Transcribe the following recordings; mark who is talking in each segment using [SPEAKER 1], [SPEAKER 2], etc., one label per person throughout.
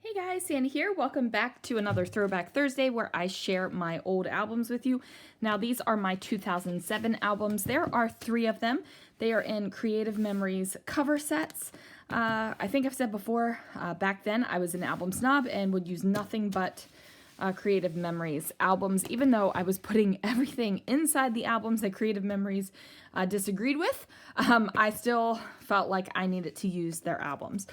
[SPEAKER 1] Hey guys, Sandy here. Welcome back to another Throwback Thursday where I share my old albums with you. Now these are my 2007 albums. There are 3 of them. They are in Creative Memories cover sets. I think I've said before, back then I was an album snob and would use nothing but Creative Memories albums, even though I was putting everything inside the albums that Creative Memories disagreed with. I still felt like I needed to use their albums.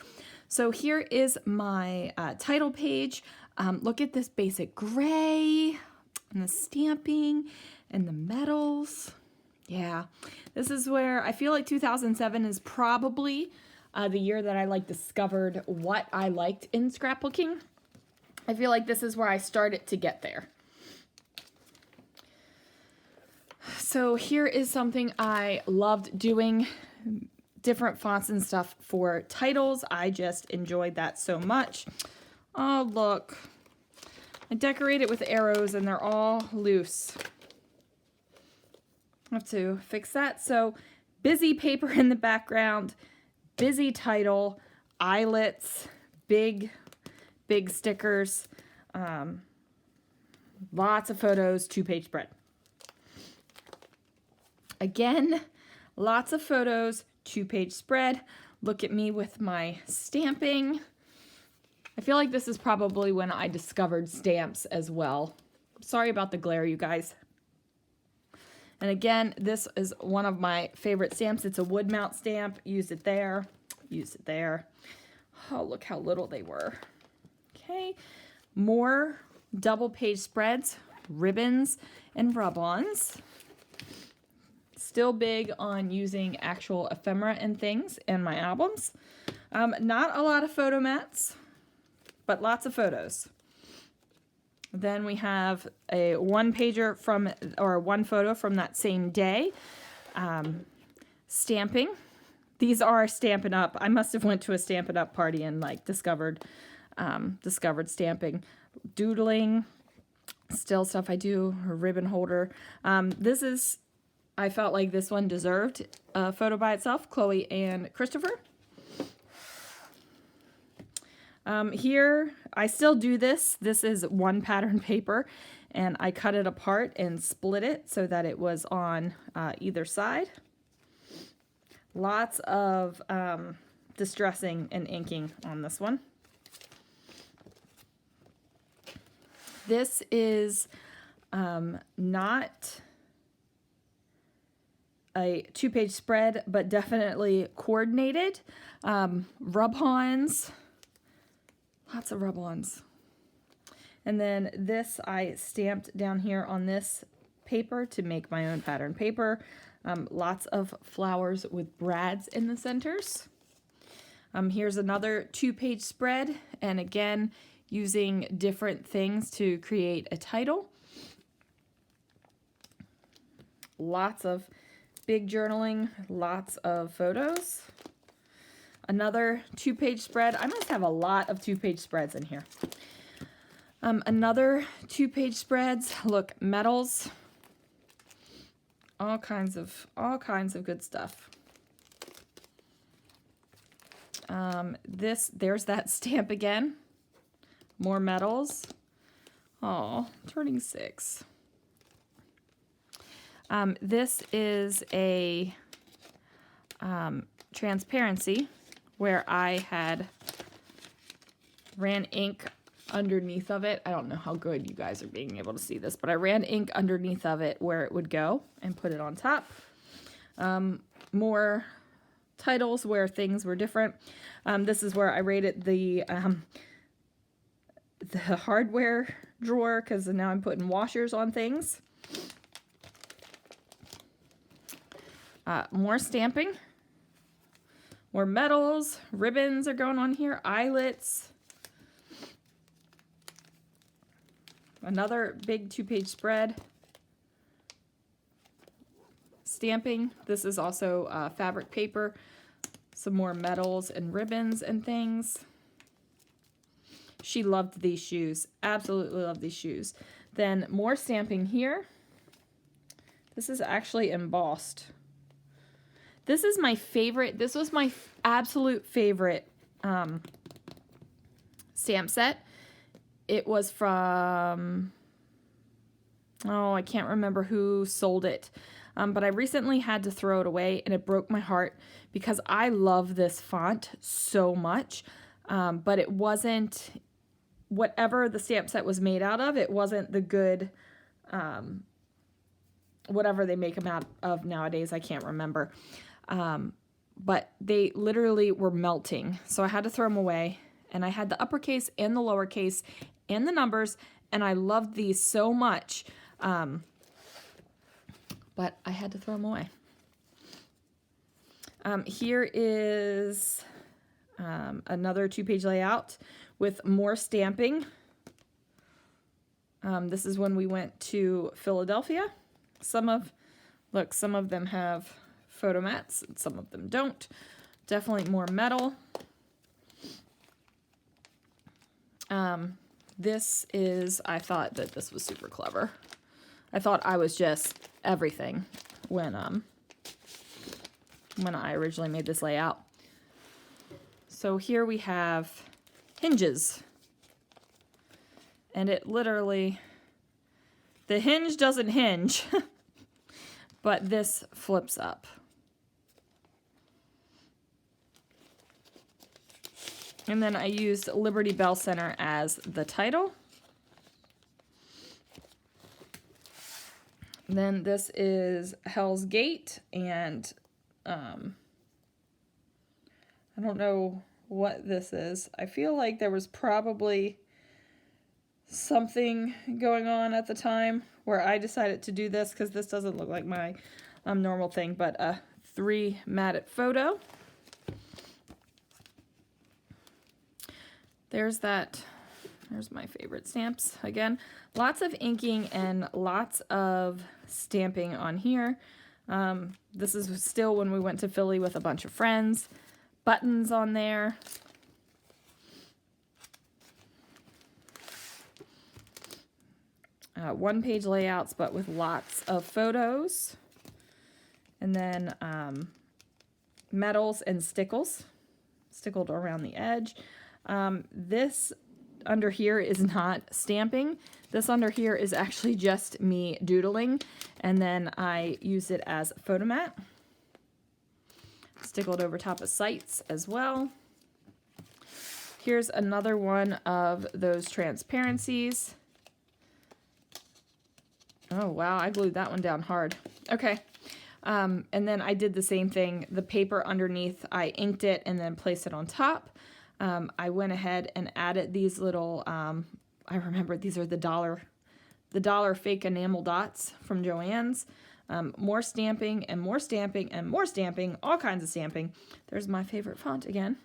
[SPEAKER 1] So here is my title page. Look at this basic gray and the stamping and the metals. Yeah, this is where I feel like 2007 is probably the year that I discovered what I liked in scrapbooking. I feel like this is where I started to get there. So here is something I loved doing. Different fonts and stuff for titles. I just enjoyed that so much. Oh, look. I decorated with arrows and they're all loose. I have to fix that. So, busy paper in the background, busy title, eyelets, big stickers, lots of photos, 2-page spread. Again, lots of photos, 2-page spread. Look at me with my stamping. I feel like this is probably when I discovered stamps as well. Sorry about the glare, you guys. And again, this is one of my favorite stamps. It's a wood mount stamp. Use it there. Use it there. Oh, look how little they were. Okay. More double-page spreads, ribbons, and rub-ons. Still big on using actual ephemera and things in my albums. Not a lot of photo mats, but lots of photos. Then we have a one-pager one photo from that same day. Stamping. These are Stampin' Up. I must have went to a Stampin' Up party and discovered stamping. Doodling. Still stuff I do. A ribbon holder. I felt like this one deserved a photo by itself, Chloe and Christopher. Here, I still do this. This is one pattern paper, and I cut it apart and split it so that it was on either side. Lots of distressing and inking on this one. This is not a 2-page spread, but definitely coordinated. Rub-ons. Lots of rub-ons. And then this I stamped down here on this paper to make my own pattern paper. Lots of flowers with brads in the centers. Here's another 2-page spread, and again, using different things to create a title. Lots of big journaling, lots of photos. Another 2-page spread. I must have a lot of 2-page spreads in here. Another 2-page spreads. Look, metals. All kinds of good stuff. There's that stamp again. More metals. Oh, turning 6. This is a transparency where I had ran ink underneath of it. I don't know how good you guys are being able to see this, but I ran ink underneath of it where it would go and put it on top. More titles where things were different. This is where I rated the hardware drawer because now I'm putting washers on things. More stamping, more metals, ribbons are going on here, eyelets. Another big 2-page spread. Stamping, this is also fabric paper. Some more metals and ribbons and things. She loved these shoes, absolutely loved these shoes. Then more stamping here. This is actually embossed. This is my favorite. This was my absolute favorite stamp set. It was from, oh, I can't remember who sold it. But I recently had to throw it away, and it broke my heart because I love this font so much. But it wasn't, whatever the stamp set was made out of, it wasn't the good, whatever they make them out of nowadays. I can't remember. But they literally were melting. So I had to throw them away. And I had the uppercase and the lowercase and the numbers. And I loved these so much. But I had to throw them away. Here is another 2-page layout with more stamping. This is when we went to Philadelphia. Some of them have photo mats, and some of them don't. Definitely more metal. I thought that this was super clever. I thought I was just everything when I originally made this layout. So here we have hinges. And it literally, the hinge doesn't hinge, but this flips up. And then I used Liberty Bell Center as the title. Then this is Hell's Gate, and I don't know what this is. I feel like there was probably something going on at the time where I decided to do this, because this doesn't look like my normal thing, but a 3 matted photo. There's my favorite stamps. Again, lots of inking and lots of stamping on here. This is still when we went to Philly with a bunch of friends. Buttons on there. One-page layouts, but with lots of photos. And then metals and stickles, stickled around the edge. This under here is not stamping. This under here is actually just me doodling, and then I use it as photo mat. Stickled over top of sites as well. Here's another one of those transparencies. Oh wow, I glued that one down hard. Okay. And then I did the same thing. The paper underneath, I inked it and then placed it on top. I went ahead and added these little, I remember these are the dollar fake enamel dots from Joann's. More stamping and more stamping and more stamping, all kinds of stamping. There's my favorite font again.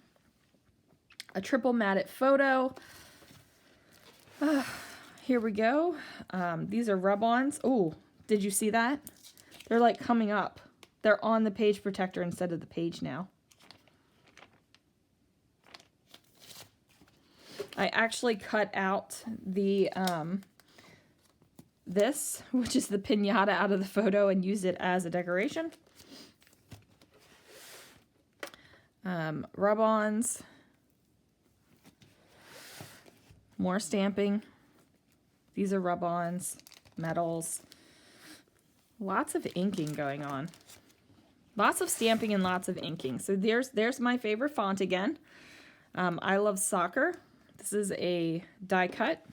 [SPEAKER 1] A triple matted photo. Here we go. These are rub-ons. Oh, did you see that? They're like coming up. They're on the page protector instead of the page now. I actually cut out the this, which is the piñata, out of the photo and used it as a decoration. Rub-ons. More stamping. These are rub-ons, metals. Lots of inking going on. Lots of stamping and lots of inking. So there's my favorite font again. I Love Soccer. This is a die cut.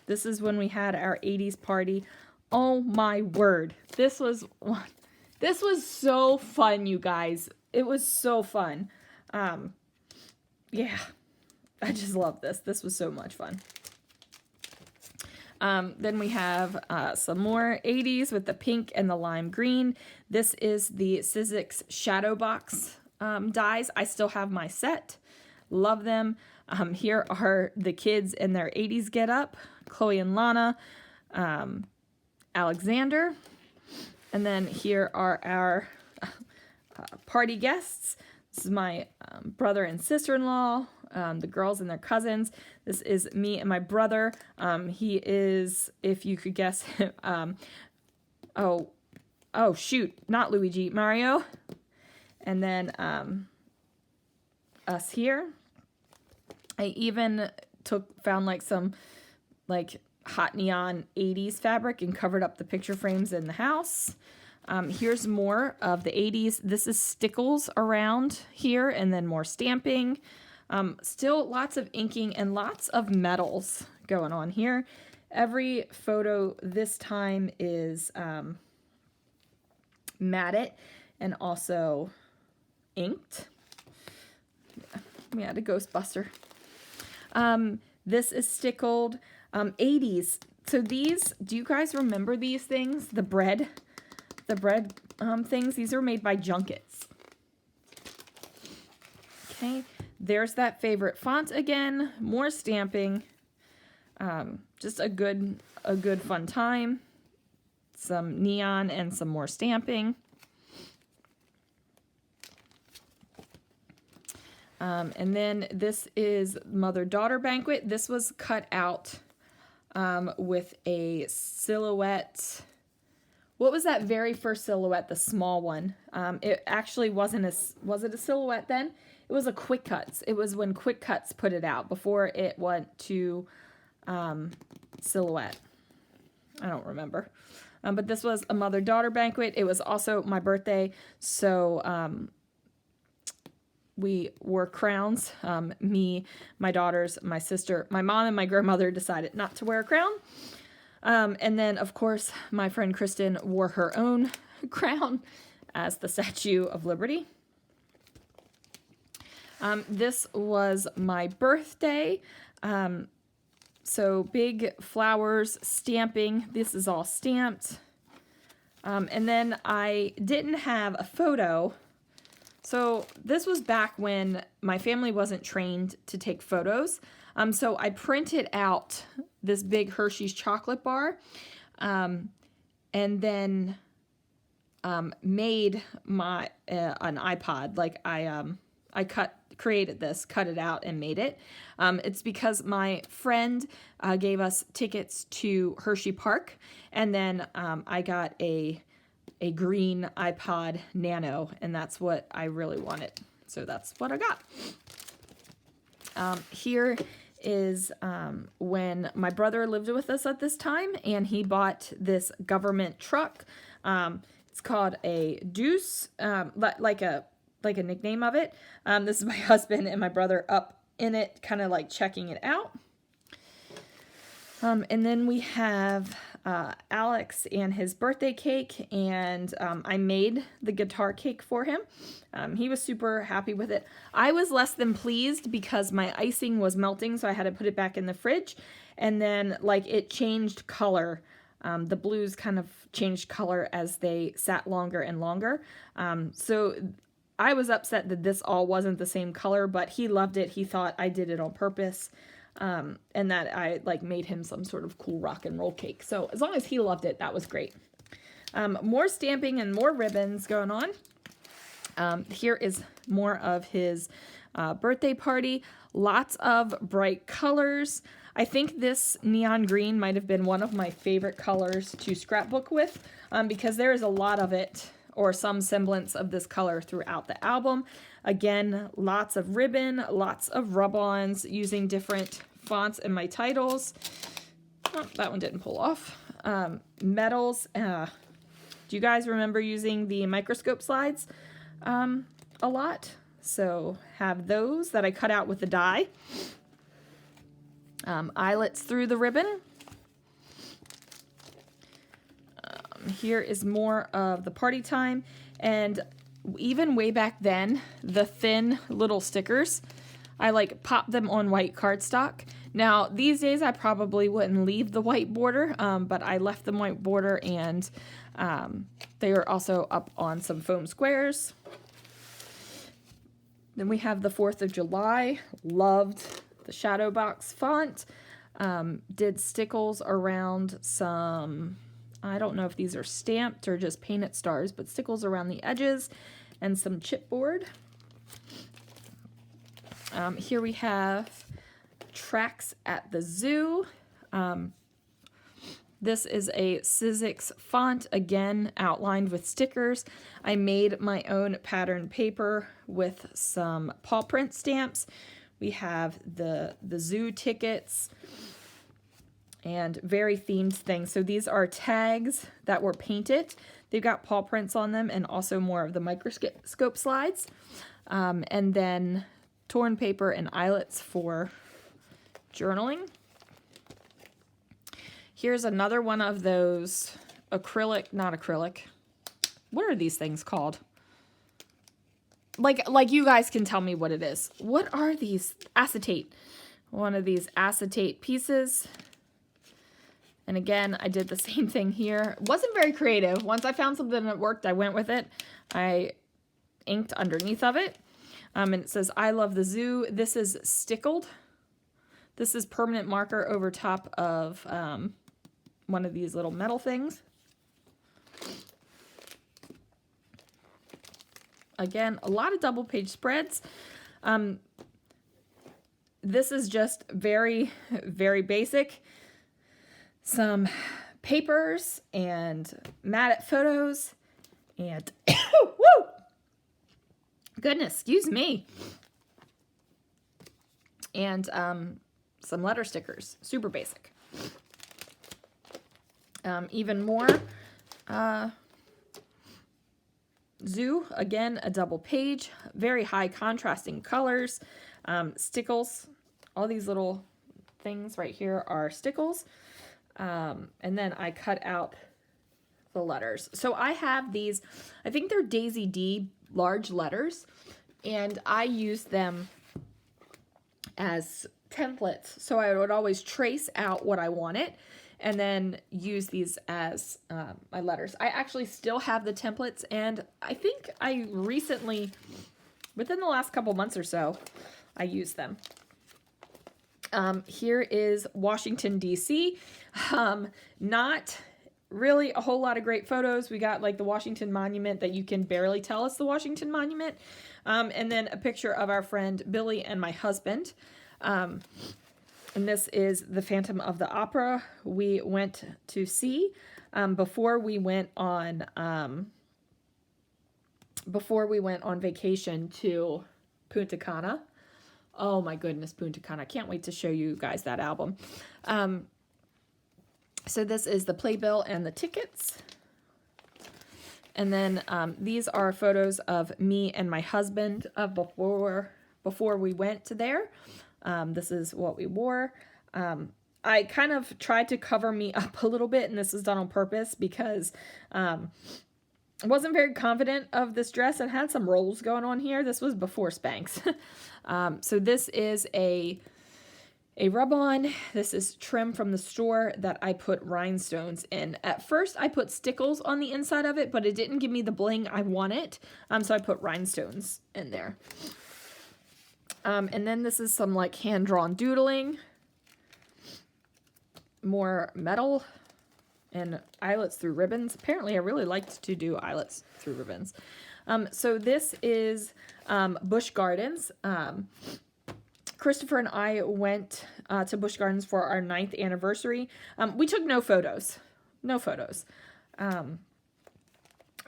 [SPEAKER 1] This is when we had our 80s party. Oh my word. This was so fun, you guys. It was so fun. Yeah. I just love this. This was so much fun. Then we have some more 80s with the pink and the lime green. This is the Sizzix Shadow Box dies. I still have my set. Love them. Here are the kids in their 80s get up. Chloe and Lana. Alexander. And then here are our party guests. This is my brother and sister-in-law. The girls and their cousins. This is me and my brother. He is, if you could guess, oh shoot, not Luigi, Mario. And then us here. I even found like some like hot neon 80s fabric and covered up the picture frames in the house. Here's more of the 80s. This is stickles around here and then more stamping. Still lots of inking and lots of metals going on here. Every photo this time is matted and also inked. We had a Ghostbuster. This is stickled. 80s. So these, do you guys remember these things? The bread things. These are made by Junkets. Okay, there's that favorite font again. More stamping. Just a good fun time. Some neon and some more stamping. And then this is Mother-Daughter Banquet. This was cut out with a silhouette. What was that very first silhouette, the small one? It actually wasn't was it a silhouette then? It was a Quick Cuts. It was when Quick Cuts put it out before it went to silhouette. I don't remember. But this was a Mother-Daughter Banquet. It was also my birthday, so we wore crowns. Me, my daughters, my sister, my mom, and my grandmother decided not to wear a crown. And then, of course, my friend Kristen wore her own crown as the Statue of Liberty. This was my birthday. So big flowers, stamping. This is all stamped. And then I didn't have a photo. So this was back when my family wasn't trained to take photos. So I printed out this big Hershey's chocolate bar, and then made my an iPod. Like I created this, cut it out, and made it. It's because my friend gave us tickets to Hershey Park, and then I got a green iPod Nano, and that's what I really wanted. So that's what I got. Here is when my brother lived with us at this time, and he bought this government truck. It's called a Deuce, like a nickname of it. This is my husband and my brother up in it, kind of like checking it out. And then we have Alex and his birthday cake, and I made the guitar cake for him. He was super happy with it. I was less than pleased because my icing was melting, so I had to put it back in the fridge, and then like it changed color. The blues kind of changed color as they sat longer and longer. So I was upset that this all wasn't the same color, but he loved it. He thought I did it on purpose. And that I like made him some sort of cool rock and roll cake. So as long as he loved it, that was great. More stamping and more ribbons going on. Here is more of his birthday party. Lots of bright colors. I think this neon green might have been one of my favorite colors to scrapbook with, because there is a lot of it, or some semblance of this color, throughout the album. Again, lots of ribbon, lots of rub-ons using different fonts in my titles. Oh, that one didn't pull off. Metals. Do you guys remember using the microscope slides a lot? So have those that I cut out with the die. Eyelets through the ribbon. Here is more of the party time, and even way back then, the thin little stickers, I like popped them on white cardstock. Now these days I probably wouldn't leave the white border, but I left the white border, and they are also up on some foam squares. Then we have the 4th of July. Loved the shadow box font. Did stickles around some, I don't know if these are stamped or just painted stars, but stickles around the edges and some chipboard. Here we have Tracks at the Zoo. This is a Sizzix font, again outlined with stickers. I made my own pattern paper with some paw print stamps, We have the zoo tickets and very themed things. So these are tags that were painted. They've got paw prints on them and also more of the microscope slides. And then torn paper and eyelets for journaling. Here's another one of those not acrylic. What are these things called? Like you guys can tell me what it is. What are these? Acetate. One of these acetate pieces. And again, I did the same thing here. Wasn't very creative. Once I found something that worked, I went with it. I inked underneath of it. And it says, I love the zoo. This is stickled. This is permanent marker over top of one of these little metal things. Again, a lot of double page spreads. This is just very, very basic. Some papers and mat photos and woo! Goodness, excuse me. And some letter stickers, super basic. Even more zoo, again, a double page, very high contrasting colors, stickles. All these little things right here are stickles. And then I cut out the letters. So I have these, I think they're Daisy D large letters, and I use them as templates. So I would always trace out what I wanted and then use these as my letters. I actually still have the templates, and I think I recently, within the last couple months or so, I used them. Here is Washington, D.C. Not really a whole lot of great photos. We got like the Washington Monument that you can barely tell it's the Washington Monument. And then a picture of our friend Billy and my husband. And this is the Phantom of the Opera we went to see before we went on vacation to Punta Cana. Oh my goodness, Punta Cana. I can't wait to show you guys that album. So this is the playbill and the tickets. And then these are photos of me and my husband before we went to there. This is what we wore. I kind of tried to cover me up a little bit, and this is done on purpose because I wasn't very confident of this dress. It had some rolls going on here. This was before Spanx. So this is a rub-on. This is trim from the store that I put rhinestones in. At first, I put stickles on the inside of it, but it didn't give me the bling I wanted. So I put rhinestones in there. And then this is some like hand-drawn doodling. More metal and eyelets through ribbons. Apparently, I really liked to do eyelets through ribbons. So this is Busch Gardens. Christopher and I went to Busch Gardens for our 9th anniversary. We took no photos. No photos.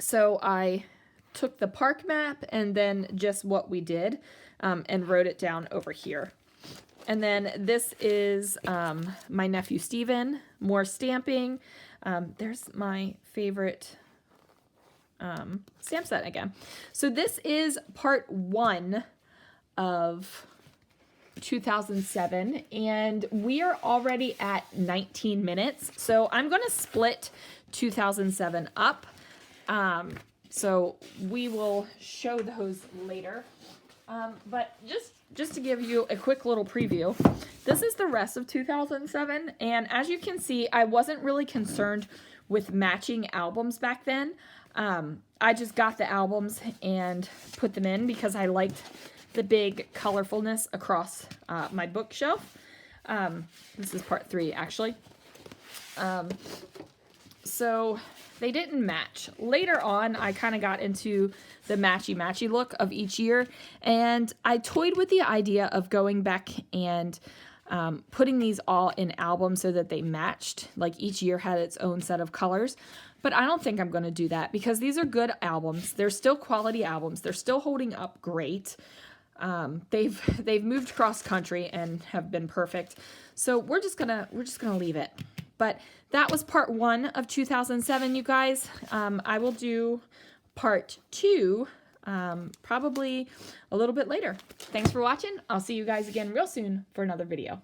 [SPEAKER 1] So I took the park map and then just what we did and wrote it down over here. And then this is my nephew Steven, more stamping. There's my favorite stamp set again. So this is part 1 of 2007, and we are already at 19 minutes. So I'm going to split 2007 up. So we will show those later. But just to give you a quick little preview, this is the rest of 2007. And as you can see, I wasn't really concerned with matching albums back then. I just got the albums and put them in because I liked the big colorfulness across my bookshelf. This is part 3, actually. So they didn't match. Later on, I kind of got into the matchy-matchy look of each year, and I toyed with the idea of going back and putting these all in albums so that they matched, like each year had its own set of colors. But I don't think I'm going to do that because these are good albums. They're still quality albums. They're still holding up great. They've moved cross country and have been perfect. So we're just gonna leave it. But that was part 1 of 2007, you guys. I will do part 2 probably a little bit later. Thanks for watching. I'll see you guys again real soon for another video.